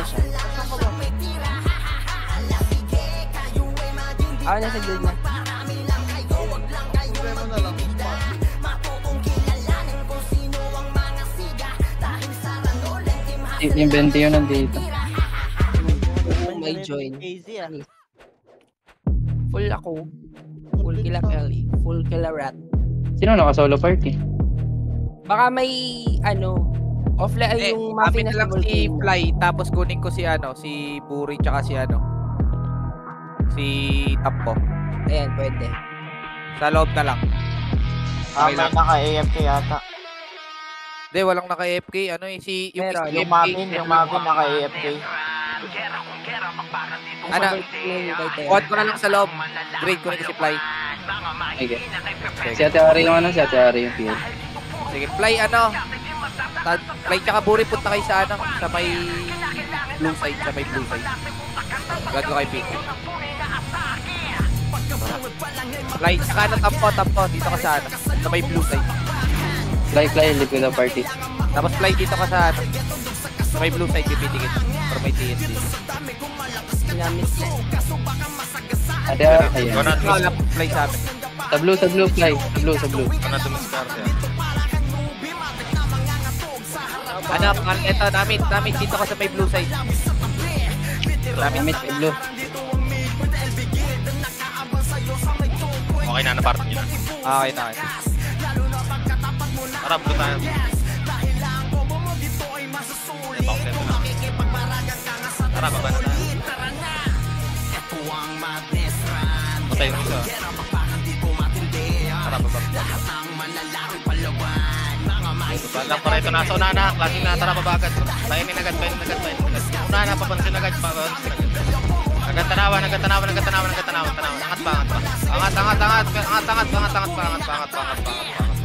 siya. Ako nasa guild na. Yung 20 yun nandito. May join. Full ako. Full kila Kelly. Full kila Rat. Sino naka-solo party? Baka may offline yung Amin mafia na lang si Fly, tapos kunin ko si si Buri tsaka si si Tampo. Ayan, pwede. Sa loob na lang. May naka-AFK yata. Hindi, walang naka-AFK. Yung Mavin naka-AFK. Kuhan ko na lang sa loob. Grade ko na si Fly. Okay. Si Ate Ari yung si Ate Ari yung PL. Sige, Fly Fly tsaka Buri, punta kayo sa sa may blue side, Gado kay Pick. Fly tsaka Tampo, dito ka sa may blue side. Fly, live with the party. Tapos Fly dito ka sa may blue side, pipitigit. Or may TSD. Ginamit ko. Ate Ari, ayan. Wala Fly sa amin. Sa blue, Fly. Sa blue. Ano dumiskarte yan? Ito, damit dito ka sa may blue side. Damit sa blue. Okay na, naparto nyo na. Okay na. Tara, blue tayo. Tara, baba na tayo. Patay mo isa. Tara, baba. Bandang para ito nasa una na. Klase na, tara, baba agad. Painin agad. Una na, papansin agad. Agad tanawan. Angat pa.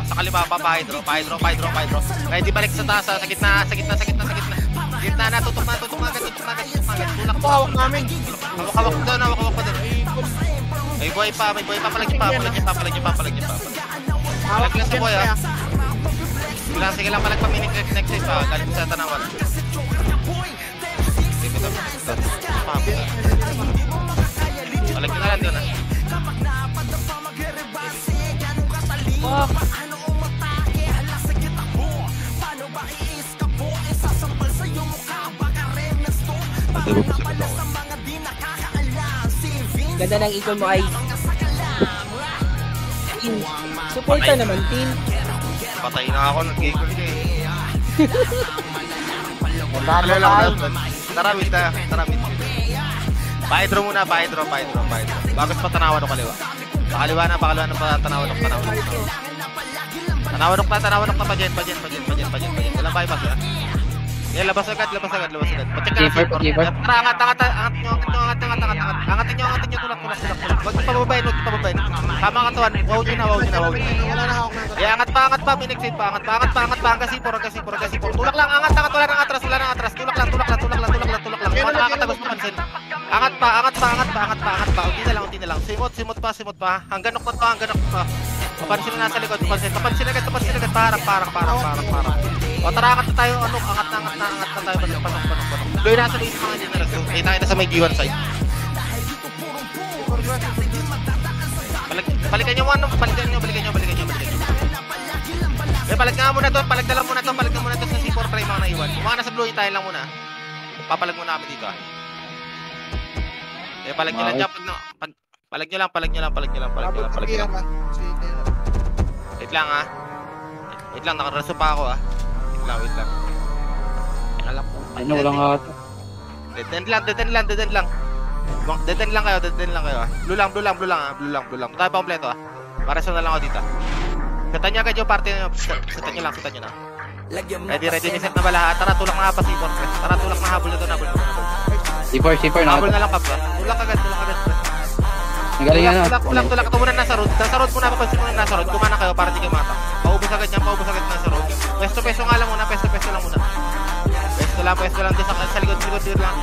Sa kaliwa pa, pa-hydro. Kaya di balik sa taas, sa gitna. Gitna na, tutok na agad. Tulak po, hawak namin. Hawak ko doon. May buhay pa, palag niyo pa. Palag lang sa buhay, ha. Sige lang, palag pa, next size pa. Galing sa tanawan. Palag nyo na lang doon, ha. Fuck! Ganda ng ikon mo ay Suporta naman, Tin. Patay na ako, nag-giggle ka eh. Tara, wait na. Pa-hydro muna, pa-hydro. Bago sa patanawan o kaliwa. Pakaliwa na, patanawan o. Tanawan na pa dyan. Walang bypass ha. Yeah, labas agad. Pacheck ka na sa report. Tara, angatin nyo, tulak. Huwag pababayin. Tama katawan, wow nyo na. Yeah, angat pa, minexit pa, angat pa, hanggang sipor. Tulak lang, angat, wala nang atras. Tulak lang. Mga nakakatagos papansin. Angat pa. Unti na lang. Simot pa. Hanggang nukot pa. Papansin na nasa likod, papansin agad, parang. O tara, angat na tayo, angat na tayo, panok. Doon nasa loob mga generasyon, kita sa may G1 side. Balikan nyo. Palag nga muna to, palagdalan muna to sa C4 try mga naiwan. Kung mga nasa blue, tayo lang muna. Papalag muna kami dito ah. Palag nyo lang dyan, palag nyo lang. Wait lang, nakaraso pa ako ah. Wait lang. Ano, walang hato. Deden lang kayo ah. Blue lang. Tayo pa kompleto ah. Paraso na lang ako dito. Setan nyo agad yung party nyo. Setan nyo na. Ready, set na ba lahat? Tara, tulak na pa C4. Tara, tulak na habol na to. C4 na. Habol na lang pa. Tulak agad. Nagaling nga na. Tulak. Ito muna nasa road. Nasa road muna, papansin muna nasa road. Kumana kayo para di kayo mata. Paubos agad nasa road. Peso nga lang muna. Peso lang muna. Peso lang. Sa likod lang.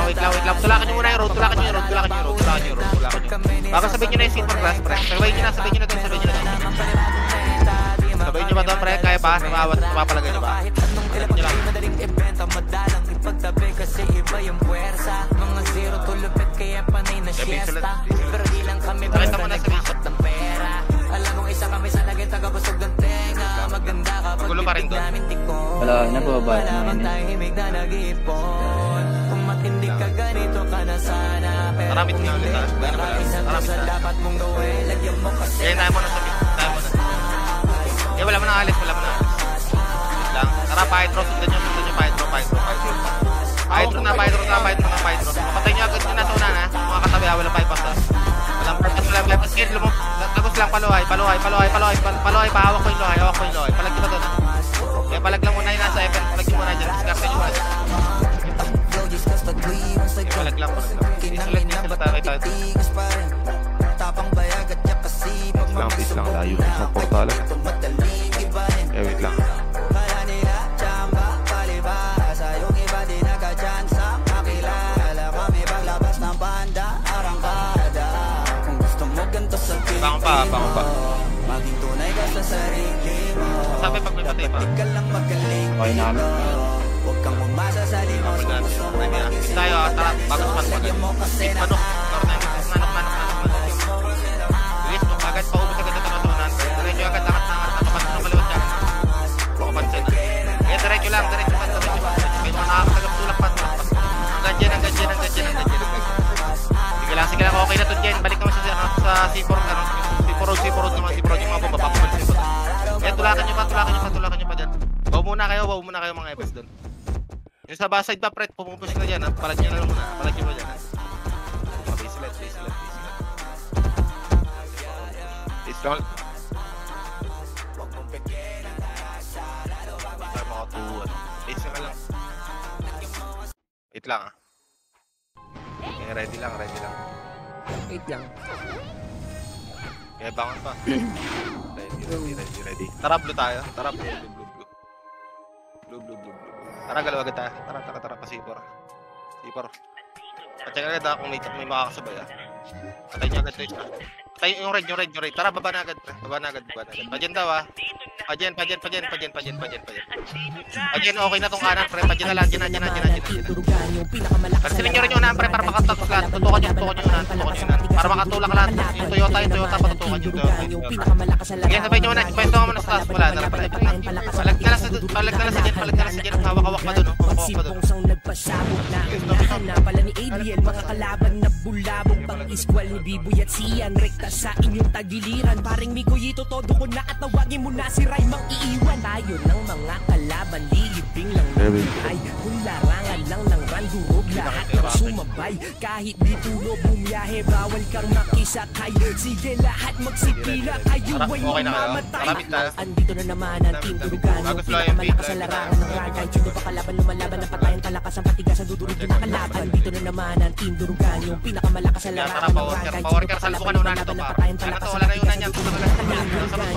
Wait lang. Tulakan nyo muna yung road. Baka sabihin nyo na yung C4 class, pre. Sabihin nyo na doon. Sabihin nyo ba doon, pre? Kaya ba? Napapalagan nyo ba? Sabihin nyo lang. sila. Nakita mo na sa bishop. Magulo pa rin doon. Wala, nababa. Maramit na ulit ha. Maramit na. Kaya tayo muna sa bishop. Eh, wala mo na alis. Wait lang. Tara, Pahidro. Sundan nyo, Pahidro. Pahidro. Kapatay nyo agad nyo nasa una na. Mga katabi ha, walang pahipang doon. Walang purpose, walang left skill. Tagos lang, paluhay. Pahawak ko yung lohay. Palag nyo ba doon? Kaya palag lang muna yung nasa event. Palag nyo muna dyan. Discarte nyo muna dyan. Palag lang. Isulat tayo. Peace lang. Layo ng isang portala. Wait lang. Bangon pa. Sabi pag may patay pa. Okay na kami. Tayo, tara, bago sa pagpagad. Manok. Bilis mo, agad paubos agad ito na tunan. Diretso agad, lakat na tapat ng maliwat dyan. Bukapansin. Kaya diretso lang. May mga nakakatagap pa. Hanggang dyan. Sige lang, okay na to dyan. Balik naman sa C4 C4 naman, C4 yung mga bomba. Papapansin ko. Kaya tulakan nyo pa dyan. Bawa muna kayo mga EPS doon. Yung sa baside pa, Pret, pumupusin na dyan ha. Palag nyo na lang muna. Palag nyo na dyan ha. Baselet. Peace lang. Tayo makatuwan. Base ka lang. Wait lang ha. Okay, ready lang. Wait lang. Kaya bangon pa. Ready. Tara, blue tayo. Blue. Tara, galaw agad tayo. Tara, pa-C4. Pacheck agad ha, kung may makakasabay ha. Patay niya agad guys ha. Patay yung red. Tara, baba na agad. Pagyan daw ha. Pagyan, okay na tong kanan, pre. Pagyan na lang, dyan. Kasi ninyo rin yung unahan, pre, para makatapos lahat. Tutukan nyo unahan. Para makatulak lahat. Yung Toyota, patutukan nyo Toyota. Sige, sabay nyo unahan. Pwesto nga muna sa taas. Wala na lang pala. Palag na lang sa dyan. Hawak-hawak pa dun. Nagpasabog na unahan na pala ni Adriel. Mga kalaban na bulabog pang iskwal ni Biboy at Sian. Rekta sa inyong tagiliran. Paring Mikoyito, todo ko na at tawagin mo na si Raymang iiwan. Tayo ng mga kalaban, liibing lang ng ay kung larangan lang ng randurog. Lahat ng sumabay, kahit di puno bumiyahe, bawal kang makisakay. Sige lahat magsipila, kayo ay mamamatay. Andito na naman ang Team Durugano, pinakamalakas sa larangan ng ragay. Sino pa kalaban lumalaban ng patayan, talakas ang patigasan, dudurog din ang kalaban. Andito na naman ang Team Durugano, pinakamalakas sa larangan ng ragay. Power car, salvo ka na unahan ito pa. Wala na unahan yan.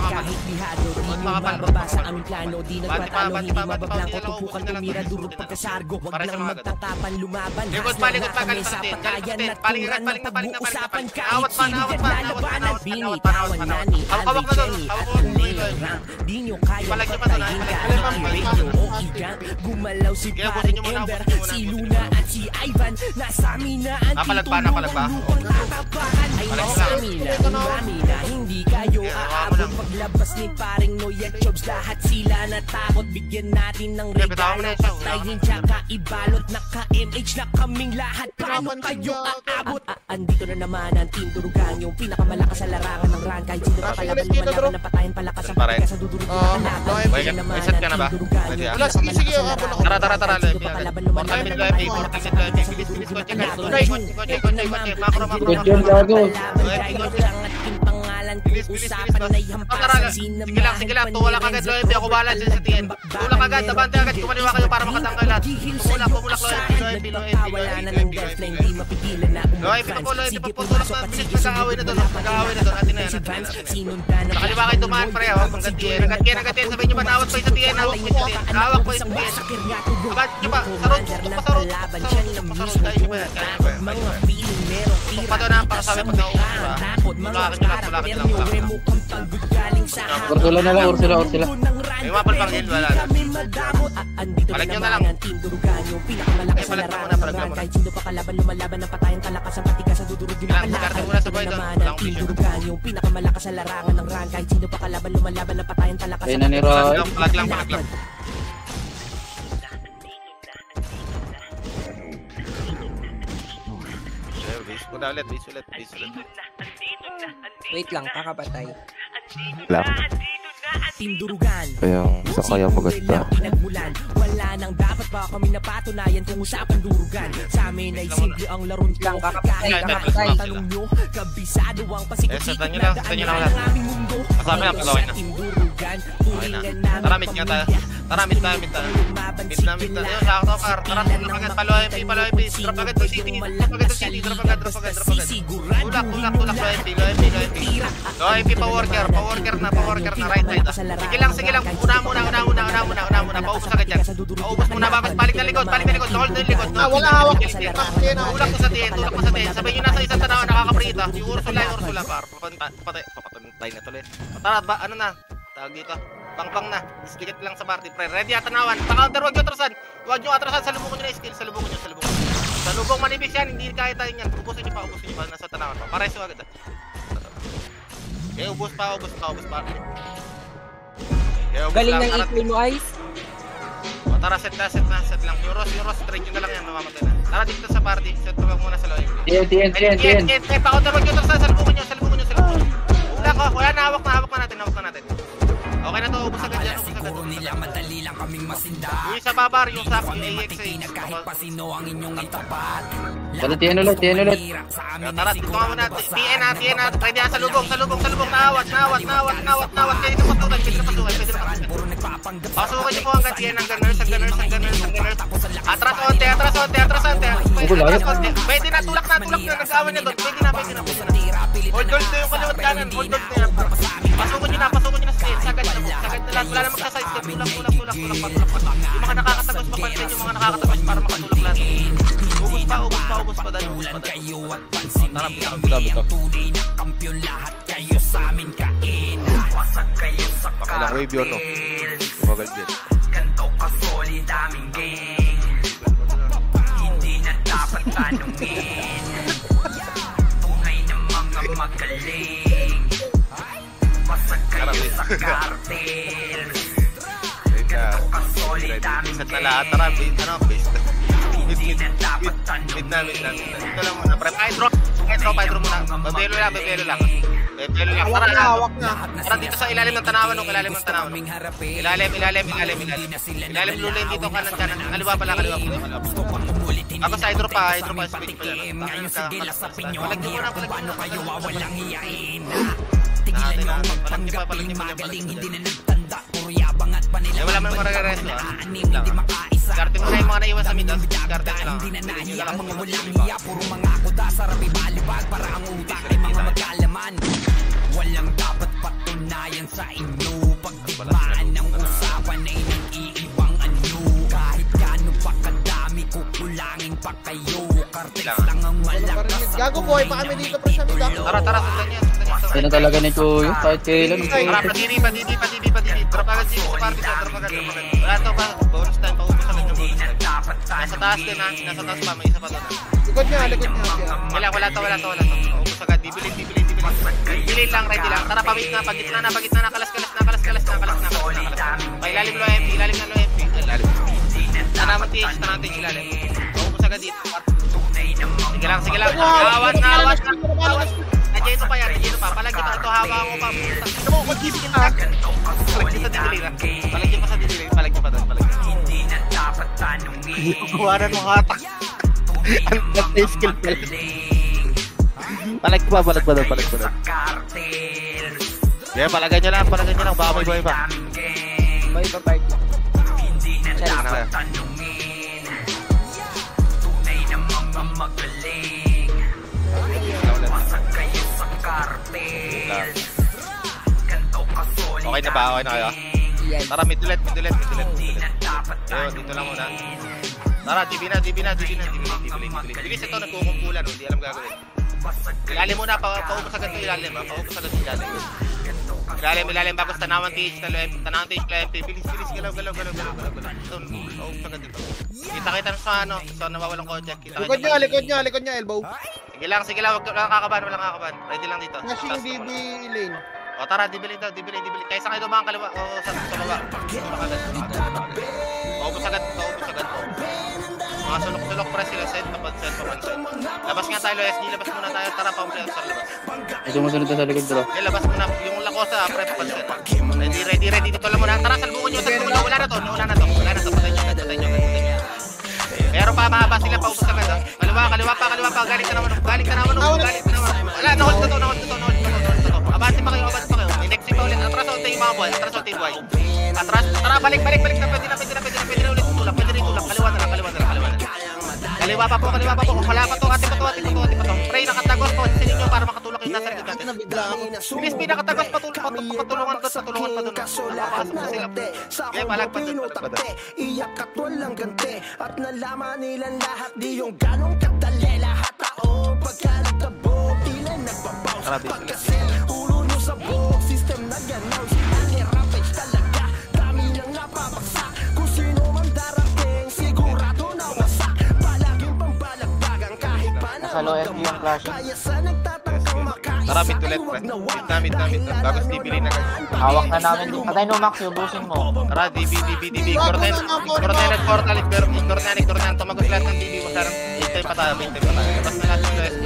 Kahit lihado, di mo mababasa ang plano. Di nagpatalo, hindi mabablangko. Tupukan tumira, durog pagkasargo. Wag nang magtangkapan, lumaban. Palingat pa, kami sa patayan na turan na pag-uusapan. Kahit sino yan lalabanan. Binitawan na ni Alvin Jenny at Leon Rank. Di nyo kaya patayin kahit i-radio o igang. Gumalaw si paring Ember, si Luna at si Ivan. Nasa amin na ang titulungan lupang tatapakan. Ay nasa amin na umami na hindi kayo aabot. Paglabas ni paring Noy at Chobs, lahat sila natakot. Bigyan natin ng regalo, patayin tsaka ibalot. Naka-MH na kaming lahat, paano kayo aabot? Andito na naman ang Team Durugan, yung pinakamalakas sa larangan ng run. Kahit sino pa kalaban lumalaban na patayin, palakas ang patigas sa dudurog na kalaban. Andito na naman ang Team Durugan, yung pinakamalakas sa larangan ng run. Kahit sino pa kalaban lumalaban na patayin, palakas ang patigas sa dudurog na kalaban. Good gago. Usapan na ihampasan sinamahan. Sige lang, tuwala kagad Loebi, ako bahala dyan sa TN. Tulak agad, abante agad, kumaniwa kayo para makatangkay lahat. Pumulak Loebi. Wala na ng deathline, di mapigilan na umag-advance. Sige pumasok at sige mag-aaway na doon, atin na yan. Nakaliwa kayo tumaan pre, hanggang TN, sabihin nyo ba nawag pa yung sa TN, nawag pa yung sa TN. Nawag pa yung sa TN. Abad nyo pa, sarot, mga feeling merong tira. Pato na, para sabi pag nauuwi. Tulakan nyo lang. Ursula na lang, Ursula. May mapal pang heal, wala na. Andito na naman ang Team Durugan, yung pinakamalakas sa palag na muna, palag na muna. Kahit sino pa kalaban, lumalaban ng patayang kalakas ang patigas sa dudurog yung Kailangan nakalakad. magkarte muna sa boy doon. Naman Wala ang akong team vision. durugan, yung pinakamalakas sa larangan ng rank. Kahit sino pa kalaban, lumalaban ng patayang kalakas Ayun ang na ni patigas sa Roy. dudurog Palag yung lang, palag lang. nakalakad. Base ko na ulit, base ulit. Wait lang, kakapatay. Lang. Team Durugan. Kaya sa kaya maganda. Pinagmulan, wala nang dapat ba kami napatunayan kung usapan durugan. Sa amin ay simple ang laron ko. Lang, kakapatay, Kahit kakapatay. ang tanong nyo, kabisado ang pasikot-sikot satan nyo na lang, daan satan nyo ng lang lahat. aming mundo. Kasama na, pagawin na. Team Durugan, turingan namin Tara, meet nga tayo. Tara, meet tayo, meet tayo. Meet na. Ayun, sakto, par. Tara, drop agad, palo MP. Drop agad to city. Drop agad. Tulak, low MP. Low MP, pa-worker na, right side. Sige lang. Una muna. Paubos agad yan. Paubos muna, balik na likod. Hold na likod. Wala hawak. Tulak mo sa tiyan. Sabay nyo nasa isang tanawa, nakakaprita. Yung Ursula, par. Papatay na tuloy. Tara, ano na? Tawag dito. Pang na. Sikit lang sa party, pre. Ready at tanawan. Pa-counter, huwag nyo atrasan. Salubungan nyo na skill. Salubungan nyo. Salubong manibis yan. Hindi kaya tayo yan. Ubusin nyo pa. Nasa tanawan pa. Pareso agad. Okay, ubus pa. Okay, Galing ng tara. equal mo, Ice. O, tara, set lang. Yung Ross, trade nyo na lang yan. Mamamatay na. Tara, dito sa party. Set ko muna sa low. TN. Pa-counter, huwag nyo atrasan. Salubungan nyo. Wala na, hawak na natin. Okay na to, ubus agad yan. Nila madali lang kaming masinda. Yung isa babar, yung sa AXA. Kahit pa sino ang inyong itapat. Tara, TN ulit. Tara, dito nga muna. TN na. Ready na, salubong. Nawat. Pwede na pasukan. Pasukan niyo po hanggang TN, hanggang nurse. Atras onte. Pwede na, tulak na. Nag-awan niya doon. Pwede na. Hold gold na yung kaliwat kanan. Pasukan niyo na sa TN. Sagad na lang. Wala na magsa-side step. Tulak. Yung mga nakakatagos, mapansin yung mga nakakatagos para makatulak lahat. Ubus pa dahil. Tara, Tunay na kampiyon lahat kayo sa amin kain. Wasag kayo sa Ilang wave yun, no? Tumagal din. Ganto ka solid aming gang. Hindi na dapat tanungin. Tunay na mga magaling. Wasag kayo sa cartel. Ganto ka solid aming set na gang. lahat. Tara, base. Hindi na dapat Mid na. tanungin. Dito lang muna. Hydro muna. Babelo lang. Tara, dito sa ilalim ng tanawan. Ilalim blue lane dito, kanan. Kaliwa pala. Ako sa hydro pa. Speed pa yan. Ngayon sige lasapin nyo ang Palag nyo hirap muna. kung paano kayo wawalang hiyain. Tigilan nyo ang magpanggap, magaling, hindi na nagtanda. Puro yabang at panila. Wala man mararesto, ha? Aanim, hindi makaisa. Diskarte mo na yung mga naiwan sa mid. Diskarte nyo lang. Hindi na nahiya, mga walang hiya. Puro mga kuda, sarap ibalibag. Para ang utak ay mga magkalaman. Walang dapat patunayan sa inyo. Pagdigmaan ng usapan ay nag-iibang anyo. Kahit gano'n pa kadami, kukulangin pa kayo. Kartex lang ang malakas. Gago boy, pa kami dito pre sa mida. Tara, sundan niya. Ayun na talaga ni Kuya. Kahit kailan. Tara, padidi. Drop agad dito sa party. Wala to pa. Bonus time, paubos agad yung bonus time. Nasa taas din ha. Nasa taas pa, may isa pa doon. Likod niya. Wala to. Paubos agad. Dibilin. Dibilin lang, ready lang. Tara, pagitna na. Kalas. Ilalim low MP. Tanaman TH ilalim. Paubos agad dito. Sige lang. Awat. Nadito pa yan. Palagi pa ito. Hawa ko pa. Ito mo, mag-gising na. Palagi pa sa didilig. Palagi pa doon. Hindi na dapat tanungin. Kuwanan mo hatak. Ang ganda skill pala. Palag pa doon. Cartel. Yeah, palagan nyo lang. Baka may boy pa. Boy pa party. Hindi na Check dapat na. tanungin. Tunay na mga magaling. Wasag kayo sa cartel. Ganto ka solid. Okay na ba? Okay na kayo? Yan. Tara, mid ulit. Hindi na dapat Ayun, dito lang muna. Tara, DB na. Bilis ito, nagkukumpulan. Hindi alam gagawin. Ilalim muna, paubos agad ito ilalim. Paubos agad ito ilalim. Ilalim bago tanawan TH tanawan TH kay MP. Bilis, galaw. Ito, sagad dito. Kita sa ano, sa nawawalang kotse. Likod niya, elbow. Sige lang, wag lang kakabahan. Ready lang dito. Flashing DB lane. O tara, dibili. Kaya sa kayo dumaan kaliwa, o sa baba. Paubos agad. Mga sulok-sulok pre sila, set papansin. Labas nga tayo, SD, labas muna tayo, tara pa-umplay sa labas. May sumusunod na sa likod bro. Okay, labas muna, yung lakosa, pre papansin. Ready, dito lang muna. Tara, salbungan nyo, wala na to, patay nyo. Pero pa mahaba sila, paubos agad ha. Kaliwa pa, galing ka naman. Wala, nahold na to. Abante pa kayo. Inexi pa ulit, atras onte yung mga boy, Atras, tara, balik na, pwede na ulit tulak, kaliwa na lang. Kaliwa pa po, wala pa to, ate pa to. Pray, nakatagos po, sinin nyo para makatulak yung nasa likod natin. Bilis, nakatagos, patulungan pa doon. Napapasok na sila. Okay, palag pa doon. Iyak at walang ganti. At nalaman nilang lahat di yung ganong kadali. Lahat tao, pagkalagtabog, tila nagbabaws. Pagkasi, ulo nyo sa buhok, system na ganaw. Sila rampage talaga, dami nang napapaksak. Kung sino man darating, sigurado na wasak. Palaging pambalagbagang kahit pa na magdamag. Kaya sa nagtatangkang makaisa. Tara, mid ulit, pre. Mid na. Tapos DB na agad. Hawak na namin din. Patay no Max, ubusin mo. Tara, DB. Ignore na. Tumagos lahat ng DB mo. Sarang, hintay pa tayo. Labas na lahat ng LSD.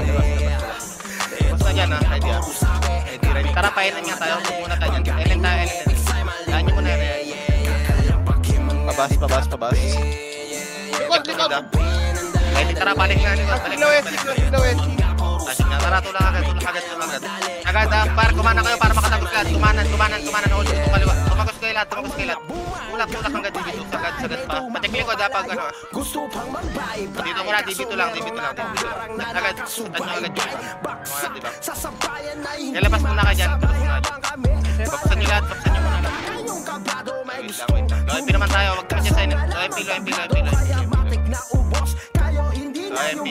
Labas na dyan, ha. Ready. Tara, painan nga tayo. Huwag muna tayo dyan. Ellen. Daan nyo muna. Pabas. Likod. Ready, tara, balik na. Balik. Tara, tulak agad. Agad, para kumana kayo, para makatagos lahat. Tumanan. Hold dito kaliwa. Tumagos kayo lahat. Tulak hanggang dito. Sagad pa. Patik likod ha, pag ano. Dito muna, dito lang. Agad, agad yun. Diba? Nilabas muna ka dyan. Buksan nyo lahat. Wait naman tayo, wag naman dyan sa inyo. MP.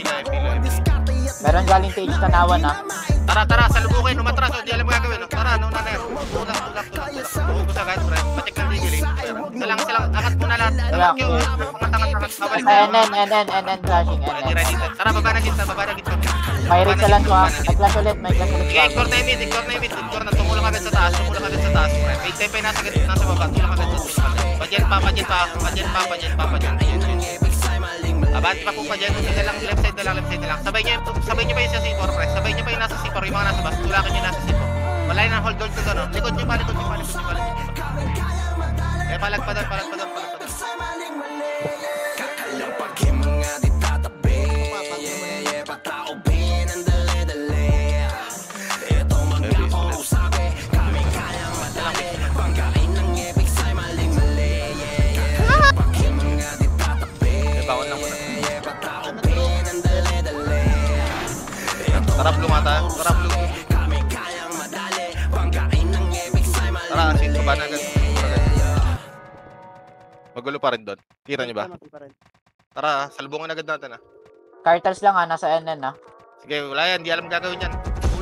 Meron galing page tanawan ha. Tara, salubukin, umatras, di alam gagawin. Tara, nauna na yan. Tulak. Ubus agad, pre. Patik na digili. Silang, angat mo na lahat. Angat kayo, angat. NN flashing, Ready. Tara, baba na gitna. May red sa lanso ha. May clash ulit. Sige, ignore na yung mid. Tumulong agad sa taas, pre. May time pa yung nasa baba, tulak agad sa taas. Padyan pa. Abante pa po pa dyan, left side na lang. Sabay nyo pa yung sa C4, pre. Sabay nyo pa yung nasa C4, yung mga nasa bus. Tulakan nyo nasa C4. Wala yun ang hold ko doon, no? Likod nyo pa. Eh, palag pa doon. Taraplo. Tara, shit, baba na agad. Magulo pa rin doon. Kira nyo ba? Tara, salbungan agad natin ha. Cartels lang ha, nasa NN ha. Sige, wala yan, di alam gagawin yan.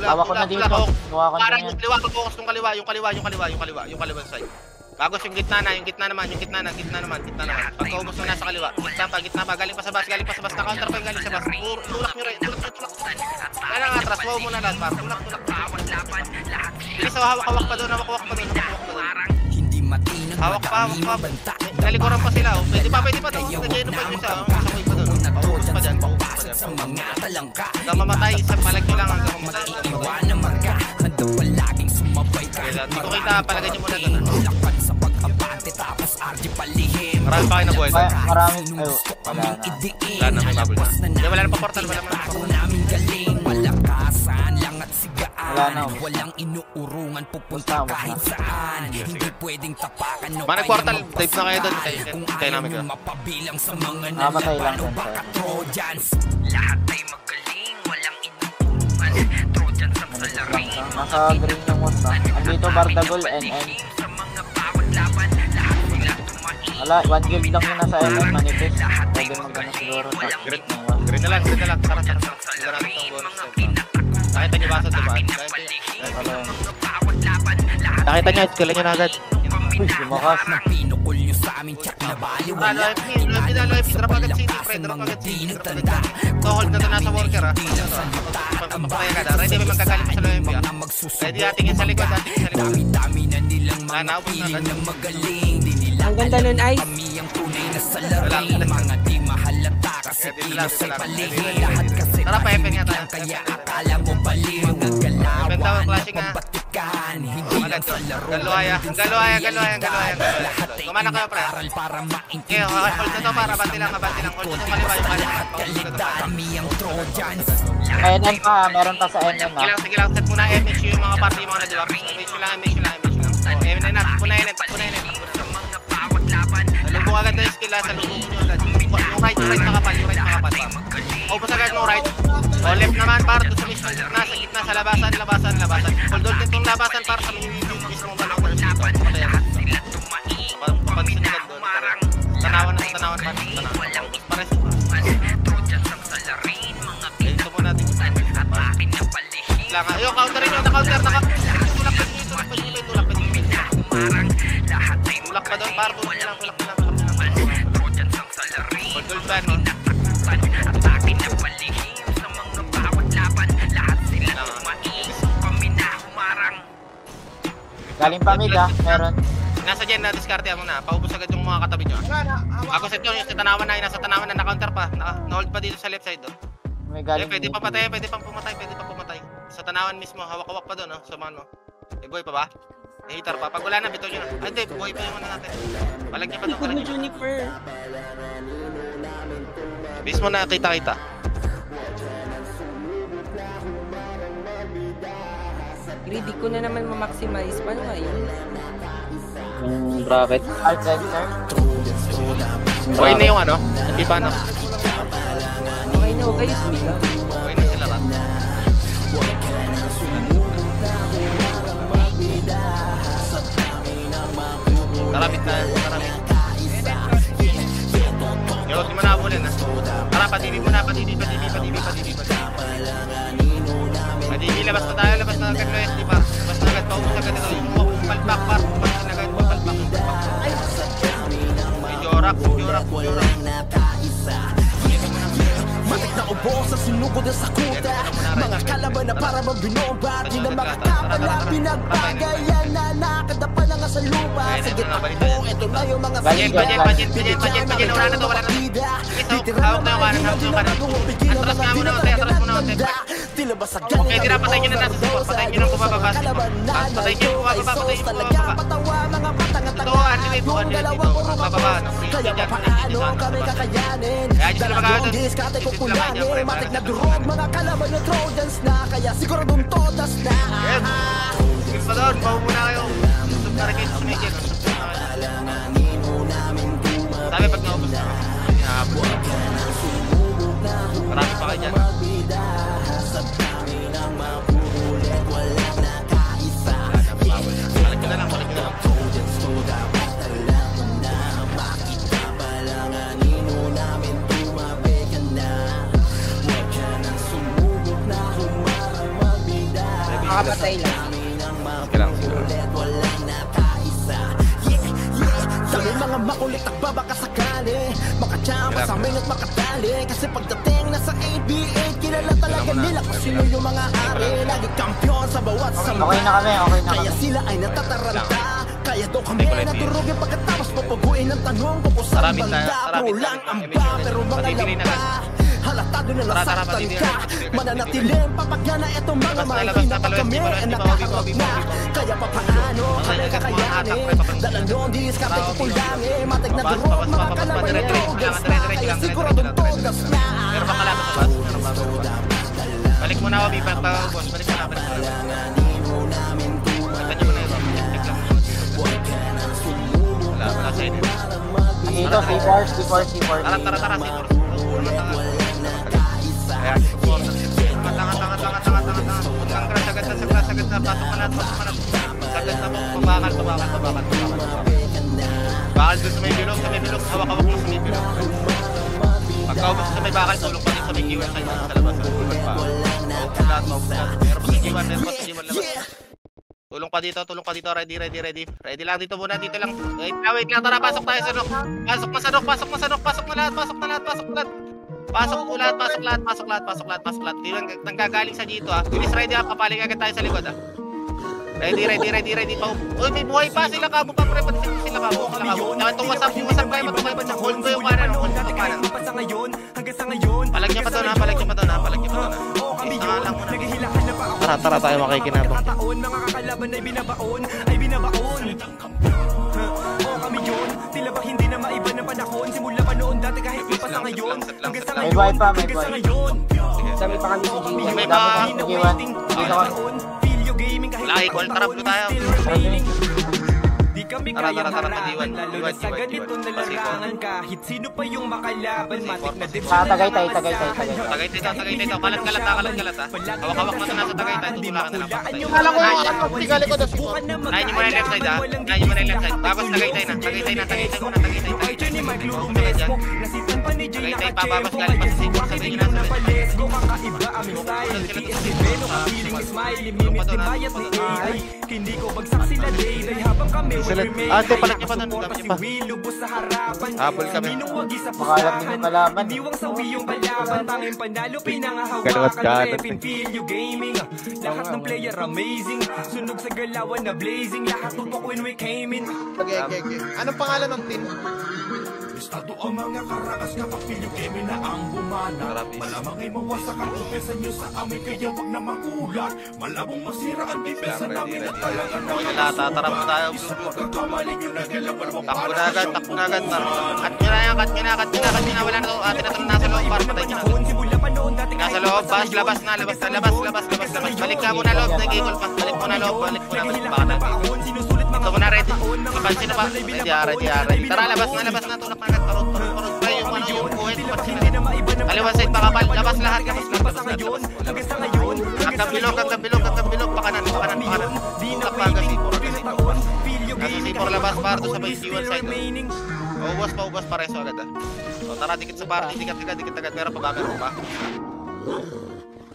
Hawak ko na dito. Parang yung kaliwa, mag-focus ng kaliwa, yung kaliwa side. Bagos yung gitna naman. Pagkaubos mo na sa kaliwa. Gitna pa, galing pa sa bus. Na-counter pa yung galing sa bus. Tulak nyo rin. Wala nga, atras. Wow mo na lahat, par. Tulak. Bilis, hawak pa doon. Hawak pa. Nalikuran pa sila. Pwede pa to. Nagyayano pa yung isa. Sakoy pa doon. Paubos pa dyan. Hanggang mamatay. Isang palag nyo lang hanggang mamatay. Di ko kita, palagay nyo muna doon. Marami pa kayo na buhay doon. Marami. Wala na, may mabul na. Hindi, wala na pa portal. Wala na. Walang inuurungan pupunta kahit saan. Hindi pwedeng tapakan no. Manag portal, type na kayo doon. Tayo namin ka. Mapabilang sa mga Namatay lang nalaban o dun, baka Trojans. Lahat ay magaling, walang inuurungan. Trojans ang salarin. Nasa green yung most ha. Andito Bardagol, NN. Wala, 1 guild lang yun nasa NN, manipis. Pwede magano siguro. Green na lang. Tara. Hindi na namin itong bonus. Nakita niyo ba sa diba? Nakita niyo, skill niyo na agad. Lumakas na pinukul nyo sa amin, tsak na baliwala. Drop agad CD, pre. Drop agad CD. So, hold na to nasa worker, ha? Pagpapakaya ka na. Ready may magkagalit sa LOMP, ha? Ready atingin sa likod, atingin sa likod. Dami na nilang mga Naubos na piling agad. ng magaling. Di nila Ang ganda nun, Ice. kami ang tunay na salarin. Mga di mahalata kasi kilos ay paligid. Lahat kasi Tara, pa-FM nga tayo. kaya akala mo bali. Mga galawan Benta mo, na flashing, ha? pambatikan. Hindi lang sa laro. Galoaya. Kumana kayo, pre. Aral para Okay, hold na to para banti lang. Hold na to kaliwa yung kaliwa. maintindihan kami ang Trojans. NM pa, meron pa sa NM ha. Sige lang, set muna MH yung mga party yung mga na-drop. MH lang. MH na, punayin. Salubong agad na yung skill, ha. Salubong nyo agad. Yung right nakapan. Opos agad yung right. O left naman para to sa mission na sa gitna sa labasan. Hold on itong labasan para sa mismo balong ko dito. Papansin agad doon. Tanawan para. Pares. Ito muna natin. Yung counterin nyo, na-counter. Tulak pa doon, para tulak lang. Hold ban, no? Galing pa mid ha, meron. Nasa dyan na diskarte mo na. Paubos agad yung mga katabi nyo. Ako set yun, yung tanawan na, nasa tanawan na na-counter pa. Na-hold pa dito sa left side, oh. May galing. Pwede pa patay, pwede pang pumatay. Sa tanawan mismo, hawak-hawak pa doon, oh. Sa mano. Boy pa ba? Hitar pa. Pag wala na, bitaw nyo na. Hindi, boy pa yung ano natin. Palag niya pa doon. Good Juniper. Mismo na kita. Greedy ko na naman ma-maximize. Paano nga yun? Yung bracket. Art center. Okay na yung ano? Hindi pa ano? Okay na, okay. Sumila. Okay na sila rat. Karamit. Yo, di mo na abulin, ha? Tara, padibi mo na. Padibi. Padibi, labas na tayo. Labas na agad, Loes, di ba? Labas na agad, paubos agad ito. Yung palpak, paubos agad, palpak. Jorak. Matik na ubo sa sinugod na sakuta. Mga kalaban na para mabinomba. Di na makakapala, pinagbagayan na nakadapa na nga sa lupa. Sa gitna po, ito na yung mga Bajen. Wala na to. Hawak na yung kanan. Atras nga muna, Ote. Tila ba sa Okay, tira, patayin nyo na nasa support. Patayin nyo ng bumababa. Patayin nyo yung bumababa. Ito, animate mo dito. Bumababa. Kaya paano kami kakayanin? Dalawang diskarte ko kulangin. Matik na durog mga kalaban ng Trojans na. Kaya siguradong todas na. Sige pa doon, bawa muna kayo. Susub na rin kayo sa Megel. Sabi pag naubos na. Marami pa kayo dyan. Balik nyo na lang. Makapatay lang. Dami mga makulit at babaka sakali. Makachamba sa amin at makatali. Kasi pagdating na sa 8v8, kilala talaga nila kung sino yung mga ari. Lagi kampiyon sa bawat samba. Okay na kami. Kaya sila ay natataranta. Kaya daw kami naturugin pagkatapos papaguin ang tanong kung saan banda. Pro lang ang ba, pero mga lamba. Halatado na nasaktan ka. Mananatiling papagana itong mga mahina pa kami ay nakaharap na. Kaya papaano kami kakayanin? Dalanong diskarte ko kulangin. Matig na durog mga kalaban ng Trojans na. Kaya siguradong todas na. Meron bang kalaban sa bus? Balik mo na ako, boss. Balik mo na. Balikan nyo muna yun. Wala sa inyo. Dito, C4. Tara, siguro. Ayan, support. Tangan. Ang crash, agad na. Pasok ka na. Agad na mo. Pabakal. Bakal doon sa may bilog. Hawak-hawak mo sa may bilog. Pagkaubos sa may bakal, tulong pa din sa may keyword side sa labas. Lahat maubos. G1, meron pa sa G1 labas. Tulong pa dito, ready. Ready lang dito muna, dito lang. Wait lang, tara, pasok tayo sa nok. Pasok na lahat. Pasok lahat. Di lang nanggagaling sa dito ah. Bilis ready ah, papaling agad tayo sa likod ah. Ready pa. Uy, may buhay pa sila kabo pa pre, pati sila kabo. Kaya itong wasap tayo, hold ko yung kanan. Palag niya pa to na. Tara tayo makikinabang. Mga kakalaban ay binabaon. Kami yun, tila ba hindi na maiba ng panahon. Simula pa noon dati kahit di pa sa ngayon. Hanggang sa ngayon. Sabi pa kami sa G1. May pa. Video gaming kahit Laki, call trap mo tayo. di kami Tara, kayang tara, harangan. Lalo na sa D1. ganito na larangan. Kahit sino pa yung makalaban. Matik na dip. Tagaytay. Tagay tayo. Kalat ah. Hawak mo na nasa Tagaytay. Tutulakan na lang. Kala ko yung ano, tiga likod na siguro. Nahin niyo muna yung left side ah. Tapos Tagaytay na. Tagaytay. Tagaytay pa, babas galing pa sa Sigor. Sabihin nyo na hindi ko bagsak sila day habang kami ito palag niya pa doon. Habol kami. Makalat din yung kalaban. Diwang sawi yung kalaban. Tanging panalo Ganun. pinangahawakan. Video gaming. Lahat ng player amazing. Sunog sa galawan na blazing. Lahat tupok when we came in. Okay. Anong pangalan ng team? Estado ang mga karakas kapag video game na ang bumana. Malamang ay mawasak ang depensa nyo sa amin, kaya wag na magulat. Malabong masira ang depensa namin at talagang Tatarap tayo. pagkakamali nyo na galawan wag Takbo na agad. Cut nyo na. Wala na to. Atin na to nasa loob para patay nyo na. Nasa loob. Labas na. Balik ka muna loob. Nag-equal pa. Balik muna loob. Baka natin. Ito muna ready. Ipansin na ba? Ready. Tara, labas na. Tulak na agad. Parot. Tayo yung buhay. Kaliwan side pa kapal. Labas lahat. Hanggang bilog. Pakanan. Tulak pa hanggang sipor. Nasa sipor labas para to sa may G1 side. Paubos pareso agad ah. So, tara, dikit sa bar. Dikit agad. Pero pabagaro pa.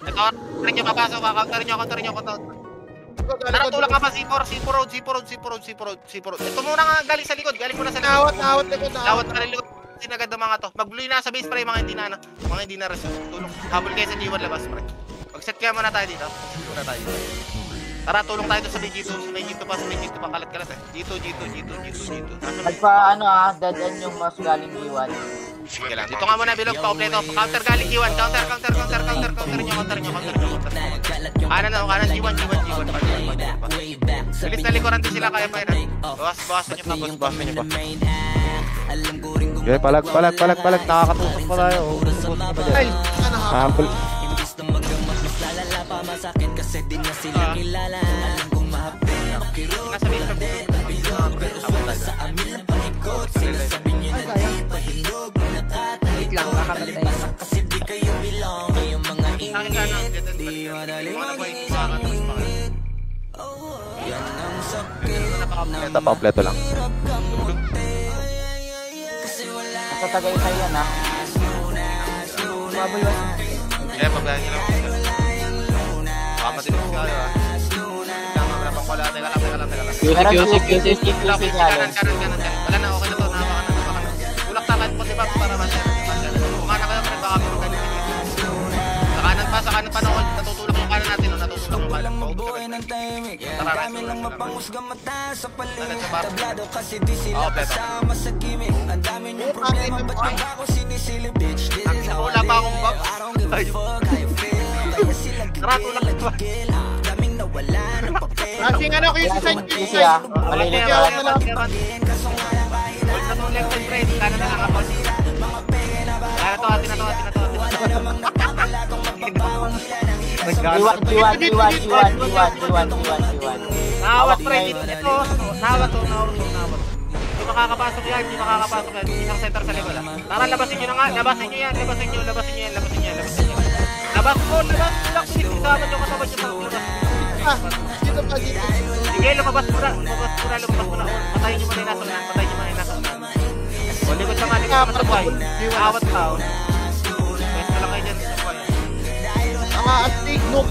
Ito, rin nyo papasok. Counter nyo. Tara, tulak ka pa, C4 road. Ito muna nga galing sa likod. Galing muna sa likod. Nawat likod. Lawat ka rin likod. Sinagad ng mga to. Mag-blue na sa base pre, mga hindi na resume. Tulong. Habol kayo sa G1 labas pre. Mag-set kaya muna tayo dito. Tara, tulong tayo sa may G2. Sa may G2 pa. Kalat eh. G2. Dead end yung mas galing G1. Sige lang. Dito nga muna, bilog. Pa-kompleto. Counter galing G1. Counter nyo. Kanan G1. Bilis na likuran din sila kaya pa yun. Bawasan nyo pa. Okay, palag. Nakakatusok pa tayo. Ay, Habol. Nasa base. Wait lang, kakapatay. Ito, kompleto lang. Sa Tagaytay yan ha. Baboy was. Kaya pagbayan nyo lang. Baka matinig tayo ah. Tama mo na pang wala. Teka lang. QC Kanan. Wala na, okay na to. Napaka na. Tulak takad po si Bob para masya. Kumana kayo, friend, baka meron kayo. Sa kanan pa noon. Natutulak yung kanan natin. Natutulak yung kanan. Tara, wala pa akong Bob. Tara, tulak ito. Asing ano, QC side. QC ha. Malinis ha. Left and right, kanan na lang ako. Atin na to. G1. Nawat pre, ito. Nawat. Hindi makakapasok yan. Isang center sa likod. Tara, labasin nyo na nga. Labasin nyo yan. Labas mo. Tulak mo. Isama nyo katawan nyo. Dito pa. Sige, lumabas muna. Patayin nyo muna yung nasa unan. O, likod sa sa buhay. Awat ka. Pwes ka lang kayo dyan sa buhay. Mga astig, nook.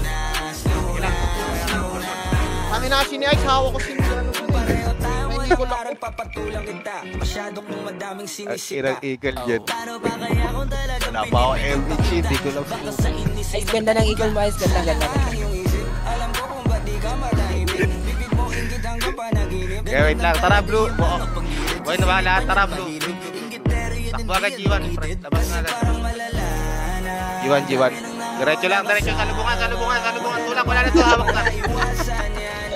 Sige lang. sinasi ni Ice, hawak ko sinira ng hindi ko lang. Irang eagle yan. Wala pa ako MVG, di ko lang. Ice, ganda ng eagle mo, Ice. Ganda. Okay, wait lang. Tara, Blue. Boy na bahala. Tara, Blue. Takbo agad, G1. Labas na agad. G1. Diretso lang. Salubungan. Tulak, wala na to. Hawak na.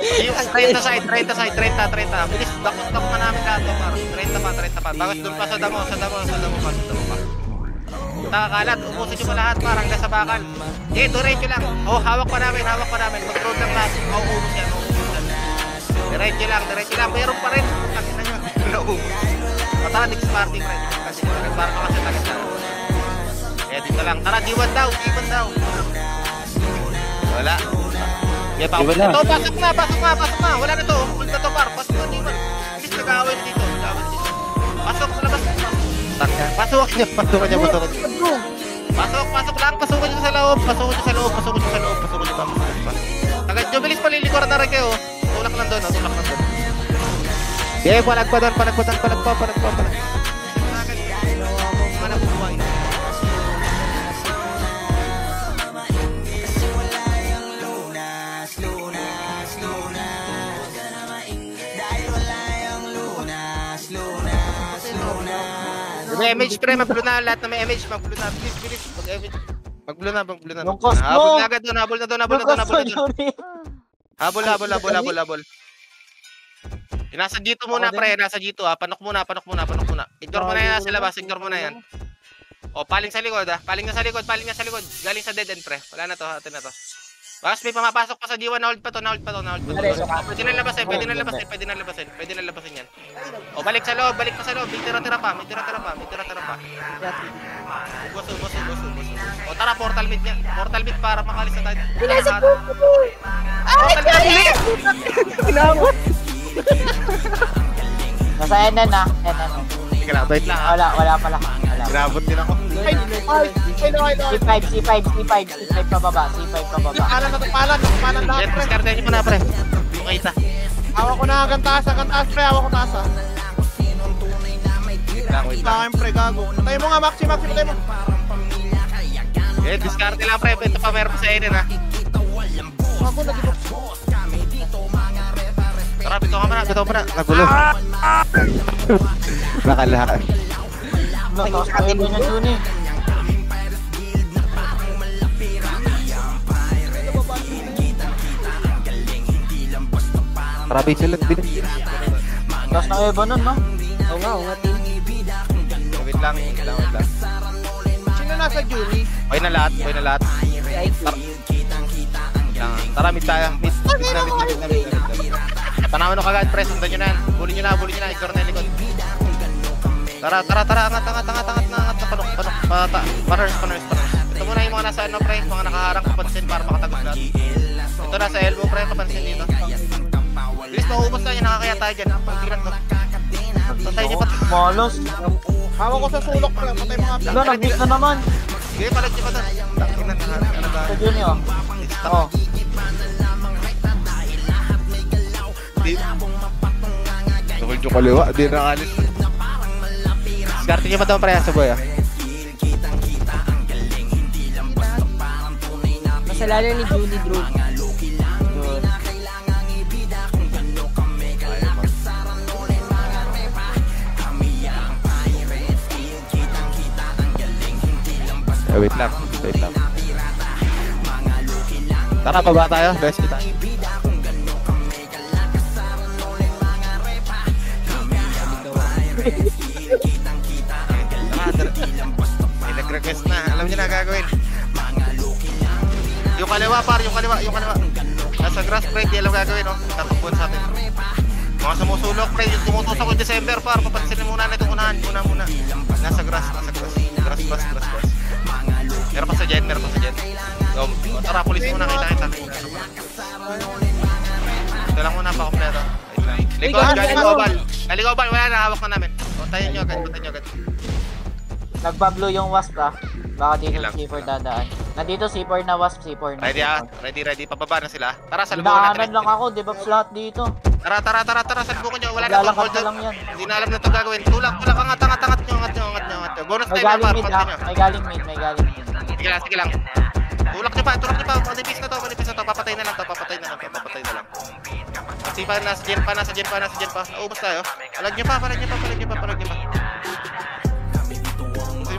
30 side. Bilis, dakot na namin lahat to, par. 30 pa. Bakit doon pa sa damo pa. Nakakalat, ubusin nyo pa lahat, par. Hanggang sa bakal. Diretso lang. Hawak pa namin. Mag-road lang lahat. Mauubos yan. Diretso lang. Mayroon pa rin. Nakita nyo. Tara, next party, pre. Para ka kasi takit na. Kaya dito lang. Tara, G1 daw. Wala. Ito, pasok na. Wala na to. Hold na to, par. Pasok na, G1. Bilis nag-aaway dito. Pasok sa labas. Pasok niya. Pasok lang. Pasukin niyo sa loob. Agad nyo, bilis palilikuran na rin kayo. Tulak lang doon. Palag pa. Mana bubuhay. May image pre, mag-blue na lahat na may image, mag-blue na, bilis, mag-image. Mag-blue na. Habol na agad doon, habol na doon. Habol. Nasa G2 muna pre, nasa G2 ha, panok muna. Ignore mo na yan nasa labas, ignore mo na yan. Paling sa likod ha, paling na sa likod. Galing sa dead end pre, wala na to, atin na to. Bakas may pumapasok pa sa G1, na hold pa to. Pwede na labasin yan. Balik pa sa loob, may tira-tira pa. Ubos. Tara, portal mid para makalis na tayo. Pinasok ko! Nasa NN na. Sige lang, wait lang. Wala pala. Grabot din ako. C5 pababa. Palan lahat, Jet, pre. discard nyo muna pre. Kita. Hawak ko na hanggang taas, pre. Hawak ko taas, ha. Wait Sa akin, pre, gago. Patay mo nga, Maxi, patay mo. Discard lang pre. Ito pa meron pa sa Eden ha. Gago, nag-ibok. Tara, bito ka muna. Nagulo. Nakalahan. Tapos natin yun dun eh. Tara, bito lang din. Tapos na Eva nun, no? Oo nga, team. Wait lang. Sino nasa Julie? Okay na lahat. Tara, mid tayo. Mid na. Tanawan nyo kagad, pre. Sundan nyo na yan. Bulin nyo na. Ignore na yung likod. Tara. Angat na panok. Paners. Ito muna yung mga nasa pre. Mga nakaharang kapansin para makatagos lahat. Ito nasa elbow, pre. Kapansin dito. Bilis, mauubos na yung nakakaya tayo dyan. Pagtiran to. Patay nyo pa. Malos. Hawak ko sa sulok, pre. Patay mo nga, pre. Nag-beat na naman. Sige, palag nyo pa doon. Sa Junior. Oh. Tukol yung kaliwa, di na alis. Diskarte nyo pa doon, pre. Sa boy ah. Masalanan ni Julie Drew. Wait lang. Tara, baba tayo. Best kita. May nag-request na. Alam niyo na gagawin. Yung kaliwa, par. Yung kaliwa. Nasa grass, pre. Di alam gagawin, oh. Tatakbuhan sa atin. Mga sumusulok, pre. Yung tumutusok yung December, par. Papansinin muna na itong unahan. Muna. Nasa grass. Grass. Meron pa sa jet. Tara, police muna. Kita. Ito lang muna pa kompleto. Galing-obal. Wala na, hawak na namin. Tayo nyo agad. Nagbablo yung wasp ah. Baka dito si Kiefer dadaan. Nandito C4 na wasp, C4 na. Ready ah. Ready. Pababa na sila. Tara, salubungan Dinaanan natin. lang ako, debuff lahat dito. Tara, salubungan nyo. Wala na to. Maglalakad na lang yan. Hindi na alam na ito gagawin. Tulak. Angat nyo. Bonus May time na galing par. mid Pagka ah, nyo. may galing mid. Sige lang. Tulak nyo pa. Manipis na to. Papatay na lang. Kasi pa, nasa gen pa. Naubos tayo. Palag nyo pa. Gusto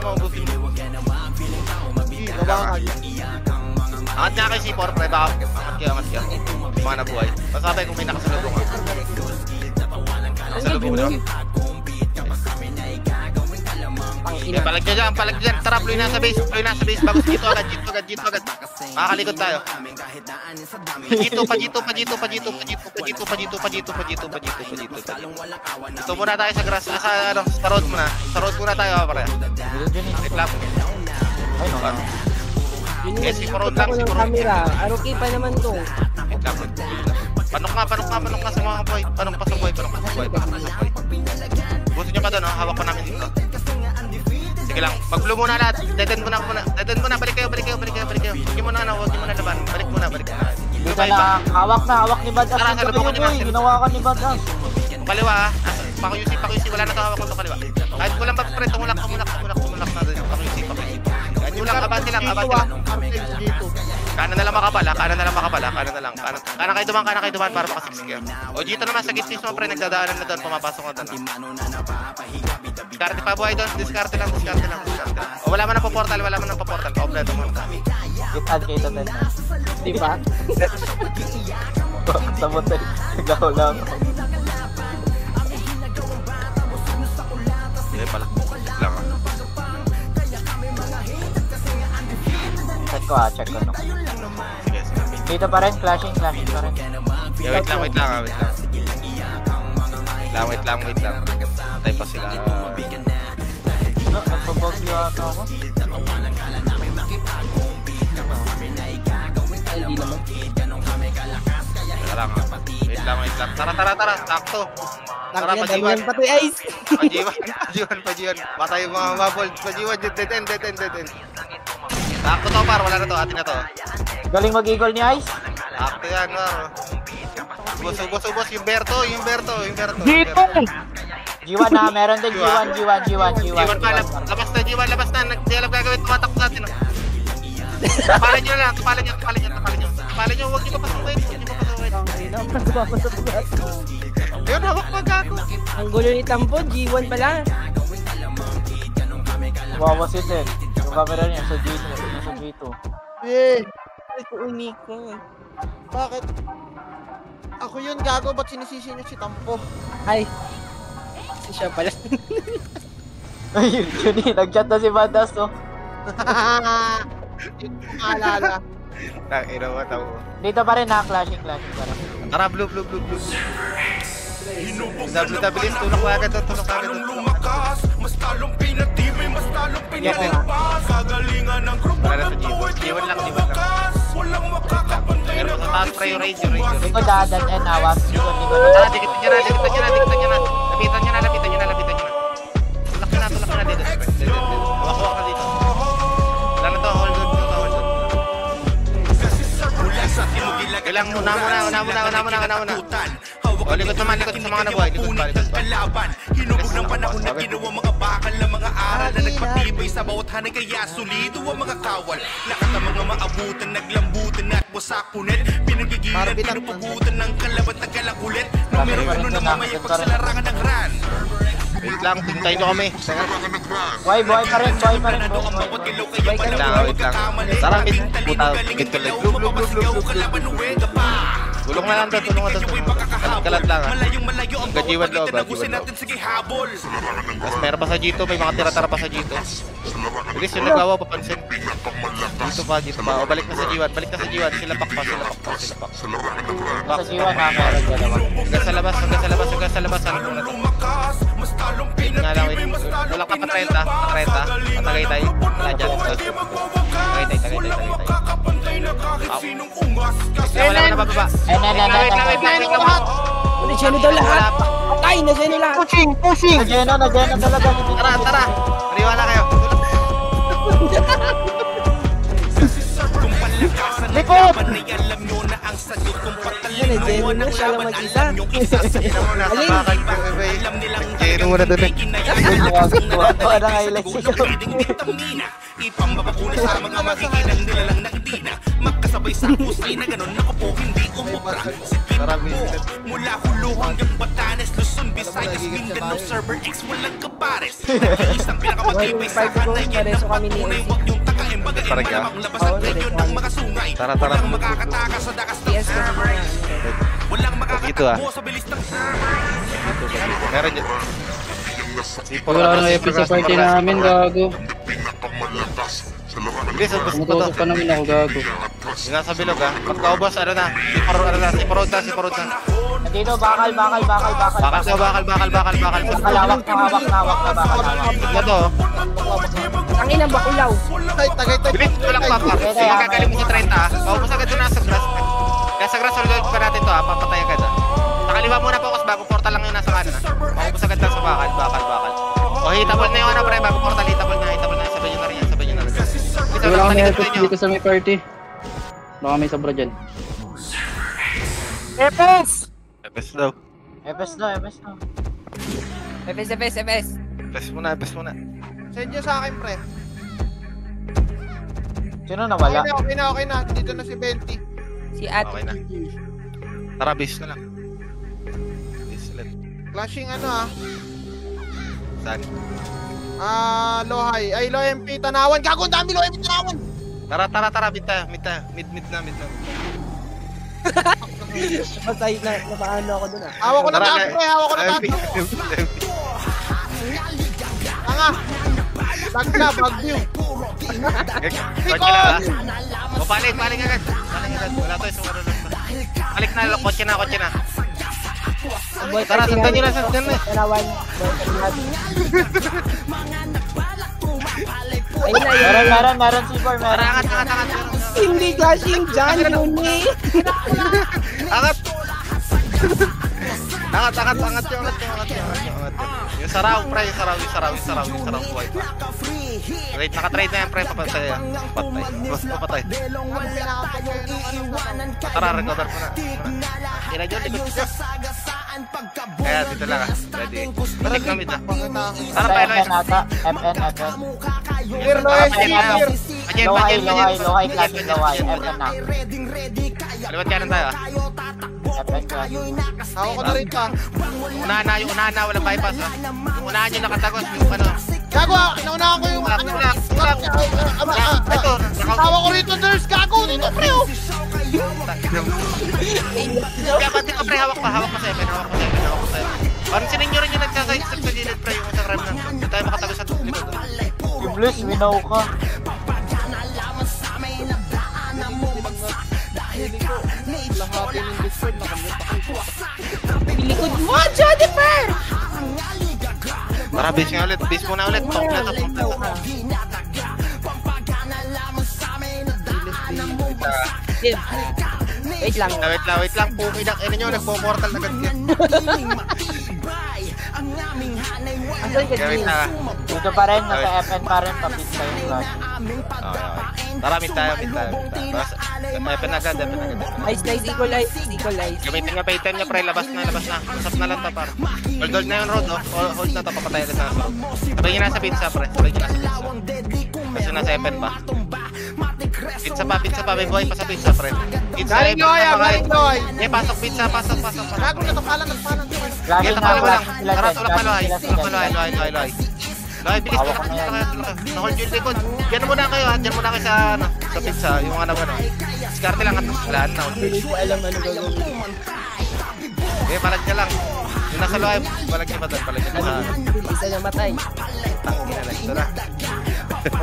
mo, ubusin mo. Angat nga kay C4, pre, baka angat ka. Mga nabuhay. Pasabay kung may nakasalubong ka. Nakasalubong nyo. Okay, palag nyo dyan. Tara, pluy na sa base. Bago sa dito agad. Makakalikod tayo. Ito muna tayo sa grass. Sa road muna. Sa road muna tayo, pare. Wait lang. Ay, no. Yes, si road lang. Camera. ROK pa naman to. Wait lang. Panok nga sa mga boy. Panok pa sa boy. Busin nyo pa doon, hawak pa namin dito. Sige lang, mag-blue muna lahat. Dead muna. Balik kayo. Huwag nyo muna laban. Balik muna. Dito na, hawak ni Badass. Tara, salubungan nyo na. Ginawa ka ni Badass. Kaliwa ha. Pakuyusi. Wala na ito hawak ko ito kaliwa. Kahit walang pa pre, tumulak na doon. Pakuyusi. Kahit walang abante lang. Kanan na lang makapala. Kanan kayo duman para makasiksik. O dito naman sa gitnis mo pre, nagdadaanan na doon. Pumapasok na doon. Diskarte pa buhay doon. Diskarte lang. O wala man ang pa-portal. Kompleto mo na. Gitan kayo ito din. Diba? Sa motel, nagaw lang. Hindi pala. Lang ah. Check ko no. Sige. Dito pa rin, clashing pa rin. Wait lang. Patay pa sila. No, nagpabog yata ako. Wait lang. Tara. Sakto. Tara, Damihan pa to, Ice. Pajiwan. Patay yung mga mabold. Pajiwan, dead end. Sakto to, par. Wala na to. Atin na to. Galing mag-eagle ni Ice. Sakto yan, par. Ubos. Yung Berto. Dito! G1 na, meron din G1. G1 pa, labas na. Nag-dialog gagawin, tumatak sa atin. Tapalan nyo lang, tapalan nyo, huwag nyo papasukin. Ayun, hawak pa gago. Ang gulo ni Tampo, G1 pala. Wawasit din. Yung camera niya sa G2. Eh, Ay, Nico. bakit? Ako yun, gago. Ba't sinisisi niyo si Tampo? Ay. Siya pala. Ay, yun eh. Nag-chat na si Badass, no? Maalala. Ina mo, tao. Dito pa rin ha, clashing pa rin. Tara, blue. Stabilis, tulak mo agad doon. lumakas, mas talong pinatibay, mas talong pinalabas. Kagalingan ng grupo ng bawat di mawakas. Walang makakapantay Pero na sa taas, pre, yung radio. Dito dadan and awas. Tara, dikitan nyo na. Lapitan nyo na. Tulak nyo na dito. Hawak na dito. Wala na to, hold on. Kailang una. O, likod naman sa mga nabuhay. Hinubog ng panahon na ginawa mga bakal na mga aral na nagpatibay sa bawat hanay kaya solido ang mga kawal. Lakat ng mga maabutan, naglambutan at wasakunet. Pinagigilan, pinupugutan ng kalabat na kalakulit. Numero ano na mamaya pag sa larangan ng ran. Wait lang, hintay nyo kami. Boy pa rin. Wait lang. Tara, puta. Tulong na lang doon. Kalat lang ha. Gajiwan loob. Mas meron pa sa G2, may mga tira-tara pa sa G2. Bilis yung nagawa, papansin. Dito pa. O, balik na sa G1. Sila pak pa. Sa G1 ha, meron dalawa. Hanggang sa labas. Ano na to? Wait nga lang. Wala ka pa 30. Patagay tayo. Wala dyan. Tagay. Wala ka na bababa. Wait lang. Nasyano daw lahat. Patay, nasyano lahat. Pushing! Nagyeno talaga. Tara. Mariwala kayo. laban ay alam nyo na ang sagot kung Yan, patalim Jenny mo na ng siya lang laban. mag-isa. Alam nyo isa sa Tingnan mo, nasa Alin? bakal ka, bebe. alam nilang Jenny mo na doon eh. Parang highlights siya. Ipambabakuna sa mga magigilang nilalang na hindi na magkasabay sa pusay na ganon. Ako po hindi umubra. Si Marami Pico sila. mula Hulu hanggang Batanes, Luzon, Visayas, Mindanao, Server X, walang kapares. Nag-iisang pinakamatibay sa kanayan ng patunay. Huwag niyong takain bagay Parang ka? malamang labas ang region ng mga sungay. Tara. Walang makakatakas sa dakas ng PS ko naman. walang Ito, makakatakbo sa bilis ng Meron yun. Wala na episode sa party namin, gago. Bilis, ubos ko to. Tumutusok pa namin ako, gago. Yung nasa bilog ha. Pagkaubos, ano na. Si Parod na. Dito, bakal. Bakal. Hawak na bakal. Ito to. Ang inang bakulaw. Tagay. Bilis, walang papar. Hindi magkagaling mo sa 30 ha. Paubos agad doon nasa grass. Nasa grass, reload pa natin to ha. Papatay agad ha. Nakaliwa muna focus bago portal lang yung nasa kanan ha. Paubos agad lang sa bakal. O hitable na yung ano pre, bago portal hitable na. Sabay nyo na rin yan. Wala kami episode dito sa may party. Baka may sobra dyan. Epes! Epes daw. Epes na. Epes. Epes muna. Send nyo sa akin, pre. Sino nawala? Okay na. Dito na si Benti. Si Ate Okay na. Kiki. Tara, bis na lang. Bis ulit. Clashing ano ah. Saan? Lohay. Ay, Low MP Tanawan. Gago, ang dami Low MP Tanawan. Tara, mid na. Masay na paano ako dun ah. Hawak ko na Tara, taas, pre. Hawak ko na taas. Tanga. Bagview. Kotse lang ha. O, paling agad. Wala to, isang wala lang. Balik na, kotse na. Tara, sundan nyo na. Tanawan. Ayun na yun. Meron C4, Tara, meron. angat. Hindi dashing dyan, Yuni. Angat yung angat. Yung saraw, pre, yung saraw buhay pa. Wait, nakatrade na yan, pre, papatay. Tara, recover mo na. Tira dyan, likod siya. Kaya, dito lang ha. Ready. Balik na mid ha. Tara, pa, FN ata. FN. Clear, Low MP. Clear. Low high classic, low high. FN na. Kaliwat kanan tayo ha. FN classic. Hawak ko na rin pa. Yung unahan na, walang bypass ha. Yung unahan yung nakatagos, yung ano. Gago, naunahan ko yung Ito, hawak ko rito, Durs. Gago, dito, pre. Kaya pati ka pre, hawak pa sa FN. Parang sininyo rin yung nagsaside-step sa gilid pre, yung isang remnant. Hindi tayo makatagos sa likod. Iblis, winaw ka. Lahati ng Discord, Pilikod mo, Jennifer! Tara, base nga ulit. Base muna ulit. Top na. Wait lang. Wait lang. Pumay na. Ano nyo, nagpo-portal na ganyan. Asan ka, Wait Jin? na. Dito pa rin, nasa FN pa rin. Papit pa yung flash. Okay. Tara, mid tayo. FN agad. Nice, equalize. Gamitin nga pa item niya, pre. Labas na. Usap na lang to, par. Hold na yung road, oh. Hold na to, papatay ulit na. Sabay nyo nasa pizza, pre. Kasi nasa FN pa. Pizza pa. May buhay pa sa pizza, pre. Galing Loy. Eh, pasok pizza. Gago, natapalan. Lagi na Tulak sila Tara, dyan. tulak pa, Loy. Sila Loy, bilis. Hawak ko na yan. Na-hold yung likod. Diyan muna kayo, ha. Diyan muna kayo sa pizza. Yung mga ano. Diskarte lang at lahat na. Hindi ko alam ano gagawin. Eh, palag niya lang. Yung nasa Loy, palag niya ba doon? Palag niya sa Isa na matay. tangina lang. Ito na.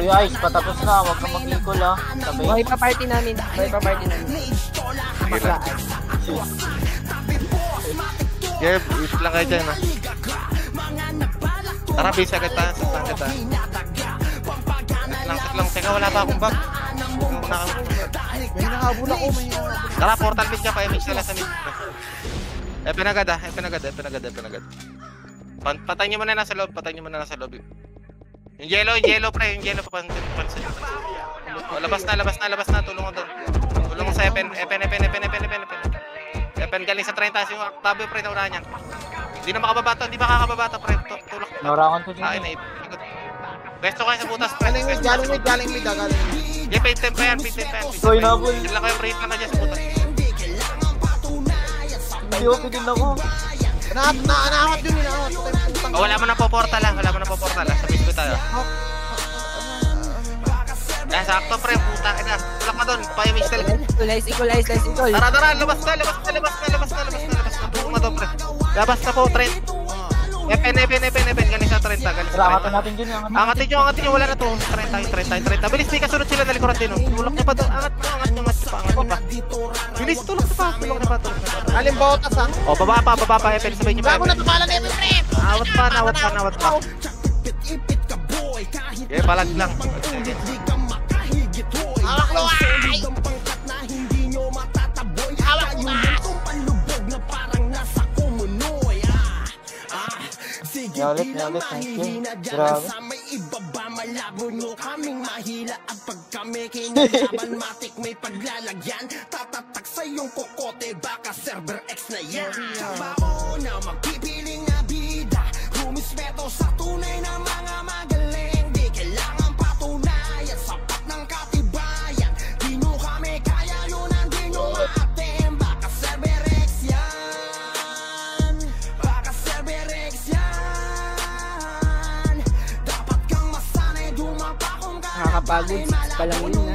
Uy, Ice, patapos na. Huwag kang mag-equal ha. Sabay. Buhay pa party namin. Baklaan. Yeah, wait lang kayo dyan, ha. Tara, base agad tayo. Saklang kita. Saklang. Teka, wala pa akong bag. May nakahabol ako. Tara, portal mid niya. Pa-image na lang sa mid. Epen agad, ha. Epen agad. Patay niyo muna na sa loob. Yung yellow, pre. Yung yellow pa. Pansin. Labas na. Tulungan doon. Tulungan sa pre, Epen galing sa 30 yung Octavio pre, nauna niyan. Hindi na makababa to, hindi makakababa to pre. Tulak. Naurangan to dito. Ay, ikot. Pwesto kayo sa butas pre. Galing mid. Yeah, paint tempo yan. Soy na boy. Yun lang kayo pre, hit lang kayo sa butas. Hindi ako din ako. Naangat yun. Oh, wala mo na po portal lang. Sabi ko tayo. Sakto pre, puta ina. Tulak ka doon, paya Mixtel. Equalize. Tara, labas na. Tulak na doon pre. Labas na po, Trent. Epen, galing sa 30, galing sa 30. Angatan natin dyan. Angatin nyo, wala na to. 30. Bilis, may kasunod sila na likuran din. Tulak niya pa doon, angat nyo pa. Bilis, tulak niya pa. Aling botas ha. O, baba pa, Epen, sabay niyo pa. Gago na tumalan na pre. Awat pa. Okay, palag lang. Hawak lo ay! Ulit. Grabe. Malabo nyo kaming mahila at pag kami kinalaban matik may paglalagyan tatatak sa iyong kokote baka server X na yan trabaho na magpipiling na bida rumispeto sa tunay na mga magaling di kailangan patunayan sapat ng katibayan di nyo kami kaya yun ang di nyo maatim baka server X yan Nakakapagod. Palang yun na.